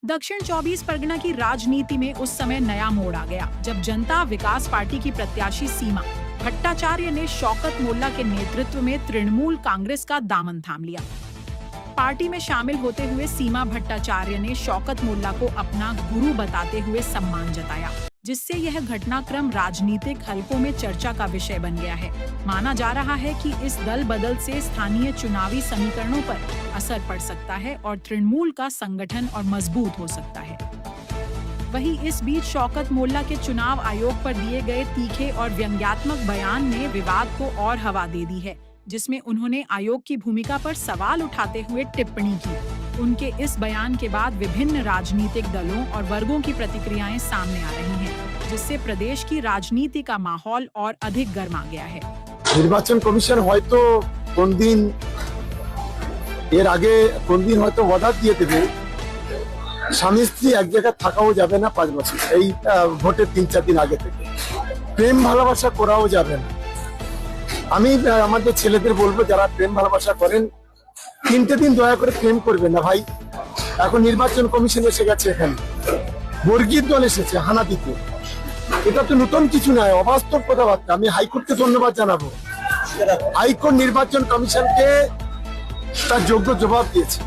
दक्षिण 24 परगना की राजनीति में उस समय नया मोड़ आ गया जब जनता विकास पार्टी की प्रत्याशी सीमा भट्टाचार्य ने शौकत मोल्ला के नेतृत्व में तृणमूल कांग्रेस का दामन थाम लिया। पार्टी में शामिल होते हुए सीमा भट्टाचार्य ने शौकत मोल्ला को अपना गुरु बताते हुए सम्मान जताया, जिससे यह घटनाक्रम राजनीतिक हलकों में चर्चा का विषय बन गया है। माना जा रहा है कि इस दल बदल से स्थानीय चुनावी समीकरणों पर असर पड़ सकता है और तृणमूल का संगठन और मजबूत हो सकता है। वहीं इस बीच शौकत मोल्ला के चुनाव आयोग पर दिए गए तीखे और व्यंग्यात्मक बयान ने विवाद को और हवा दे दी है, जिसमें उन्होंने आयोग की भूमिका पर सवाल उठाते हुए टिप्पणी की। उनके इस बयान के बाद विभिन्न राजनीतिक दलों और वर्गों की प्रतिक्रियाएं सामने आ रही हैं, जिससे प्रदेश की राजनीति का माहौल और अधिक गर्मा गया है। निर्वाचन कमिशन হয়তো কোন দিন এর আগে কোন দিন হয়তো অর্ডার দিয়ে দেবে স্বামী স্ত্রী এক জায়গায় থাকাও যাবে না 5 বছর, এই ভোটের 3-4 দিন আগে থেকে প্রেম ভালোবাসা করাও যাবে না। আমি আমাদের ছেলেদের বলবো যারা প্রেম ভালোবাসা করেন 3টে দিন দয়া করে প্রেম করবেন না ভাই। এখন নির্বাচন কমিশন এসে গেছে, এখানে বর্গীয় দল এসেছে হানা দিতে। এটা তো নতুন কিছু নয়, অবাস্তব কথাবার্তা। আমি হাইকোর্টকে ধন্যবাদ জানাবো, হাইকোর্ট নির্বাচন কমিশনকে তার যোগ্য জবাব দিয়েছে।